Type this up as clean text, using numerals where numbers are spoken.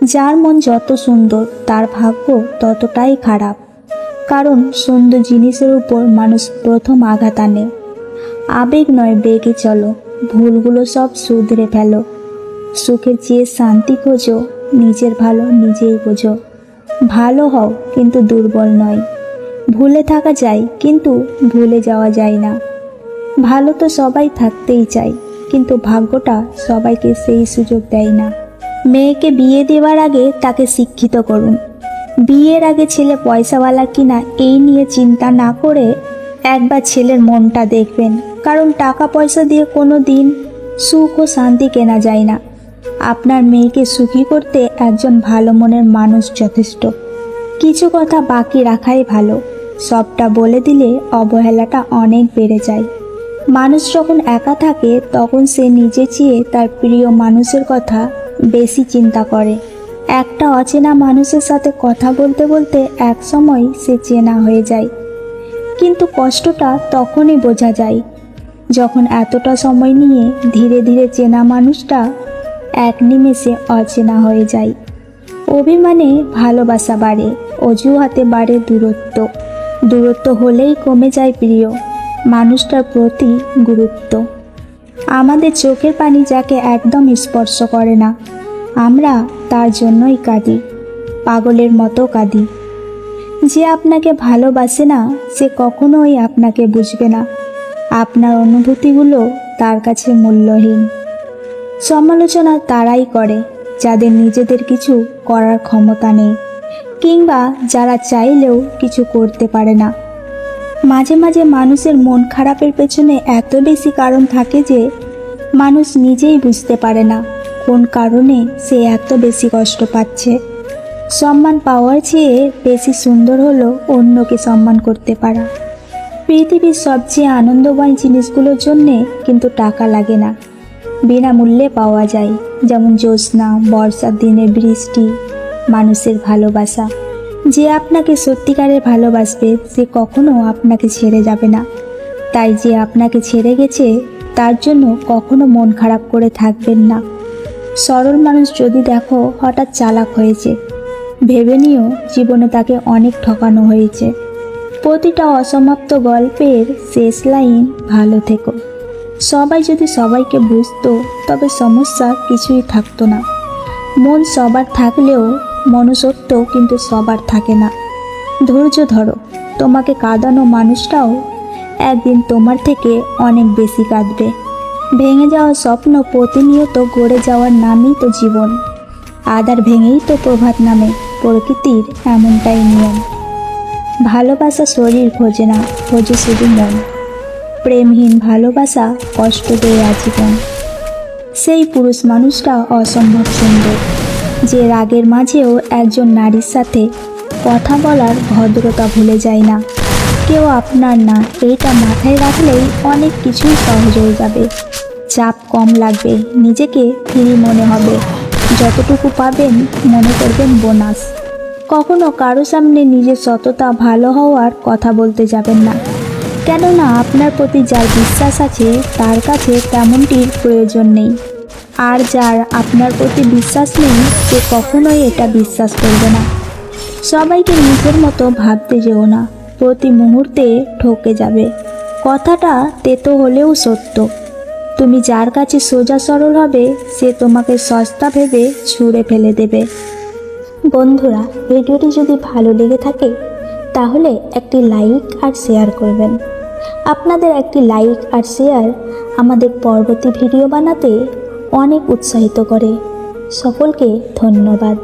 যার মন যত সুন্দর তার ভাগ্য ততটাই খারাপ, কারণ সুন্দর জিনিসের উপর মানুষ প্রথম আঘাত আনে। আবেগ নয়, বেগে চলো, ভুলগুলো সব শুধরে ফেলো। সুখের চেয়ে শান্তি খোঁজো, নিজের ভালো নিজেই বোঝো। ভালো হও কিন্তু দুর্বল নয়। ভুলে থাকা যায় কিন্তু ভুলে যাওয়া যায় না। ভালো তো সবাই থাকতেই চায়, কিন্তু ভাগ্যটা সবাইকে সেই সুযোগ দেয় না। মেয়েকে বিয়ে দেওয়ার আগে তাকে শিক্ষিত করুন। বিয়ের আগে ছেলে পয়সাওয়ালা কিনা এই নিয়ে চিন্তা না করে একবার ছেলের মনটা দেখবেন, কারণ টাকা পয়সা দিয়ে কোনো দিন সুখ ও শান্তি কেনা যায় না। আপনার মেয়েকে সুখী করতে একজন ভালো মনের মানুষ যথেষ্ট। কিছু কথা বাকি রাখাই ভালো, সবটা বলে দিলে অবহেলাটা অনেক বেড়ে যায়। মানুষ যখন একা থাকে তখন সে নিজে চেয়ে তার প্রিয় মানুষের কথা বেশি চিন্তা করে। একটা অচেনা মানুষের সাথে কথা বলতে বলতে এক সময় সে চেনা হয়ে যায়, কিন্তু কষ্টটা তখনই বোঝা যায় যখন এতটা সময় নিয়ে ধীরে ধীরে চেনা মানুষটা এক নিমেষে অচেনা হয়ে যায়। অভিমানে ভালোবাসা বাড়ে, অজুহাতে বাড়ে দূরত্ব। দূরত্ব হলেই কমে যায় প্রিয় মানুষটার প্রতি গুরুত্ব। আমাদের চোখের পানি যাকে একদম স্পর্শ করে না, আমরা তার জন্যই কাঁদি, পাগলের মতো কাঁদি। যে আপনাকে ভালোবাসে না সে কখনোই আপনাকে বুঝবে না। আপনার অনুভূতিগুলো তার কাছে মূল্যহীন। সমালোচনা তারাই করে যাদের নিজেদের কিছু করার ক্ষমতা নেই, কিংবা যারা চাইলেও কিছু করতে পারে না। মাঝে মাঝে মানুষের মন খারাপের পেছনে এত বেশি কারণ থাকে যে মানুষ নিজেই বুঝতে পারে না কোন কারণে সে এত বেশি কষ্ট পাচ্ছে। সম্মান পাওয়ার চেয়ে বেশি সুন্দর হলো অন্যকে সম্মান করতে পারা। পৃথিবীর সবচেয়ে আনন্দময় জিনিসগুলোর জন্যে কিন্তু টাকা লাগে না, বিনামূল্যে পাওয়া যায়। যেমন জ্যোৎস্না, বর্ষার দিনের বৃষ্টি, মানুষের ভালোবাসা। যে আপনাকে সত্যিকারের ভালোবাসবে সে কখনো আপনাকে ছেড়ে যাবে না। তাই যে আপনাকে ছেড়ে গেছে তার জন্য কখনো মন খারাপ করে থাকবেন না। সরল মানুষ যদি দেখো হঠাৎ চালাক হয়েছে, ভেবে নিও জীবনে তাকে অনেক ঠকানো হয়েছে। প্রতিটা অসমাপ্ত গল্পের শেষ লাইন ভালো থেকো। সবাই যদি সবাইকে বুঝতো তবে সমস্যা কিছুই থাকতো না। মন সবার থাকলেও মনুষ্যত্ব কিন্তু সবার থাকে না। ধৈর্য ধরো, তোমাকে কাঁদানো মানুষটাও একদিন তোমার থেকে অনেক বেশি কাঁদবে। ভেঙে যাওয়া স্বপ্ন প্রতিনিয়ত গড়ে যাওয়ার নামই তো জীবন। আধার ভেঙেই তো প্রভাত নামে, প্রকৃতির এমনটাই নিয়ম। ভালোবাসা শরীর খোঁজে না, খোঁজে শুধু মন। প্রেমহীন ভালোবাসা কষ্ট দেয় আজীবন। সেই পুরুষ মানুষটা অসম্ভব সুন্দর, যে রাগের মাঝেও একজন নারীর সাথে কথা বলার ভদ্রতা ভুলে যায় না। কেউ আপনার না, এইটা মাথায় রাখলেই অনেক কিছুই সহজ হয়ে যাবে। চাপ কম লাগবে, নিজেকে ফ্রি মনে হবে। যতটুকু পাবেন মনে করবেন বোনাস। কখনো কারো সামনে নিজের সততা ভালো হওয়ার কথা বলতে যাবেন না, কেননা আপনার প্রতি যার বিশ্বাস আছে তার কাছে তেমনটির প্রয়োজন নেই। আর যার আপনার প্রতি বিশ্বাস নেই সে কখনোই এটা বিশ্বাস করবে না। সবাইকে নিজের মতো ভাবতে যেও না, প্রতি মুহূর্তে ঠকে যাবে। কথাটা তেতো হলেও সত্য। তুমি যার কাছে সোজা সরল হবে সে তোমাকে সস্তা ভেবে ছুঁড়ে ফেলে দেবে। বন্ধুরা, ভিডিওটি যদি ভালো লেগে থাকে তাহলে একটি লাইক আর শেয়ার করবেন। আপনাদের একটি লাইক আর শেয়ার আমাদের পরবর্তী ভিডিও বানাতে অনেক উৎসাহিত করে। সকলকে ধন্যবাদ।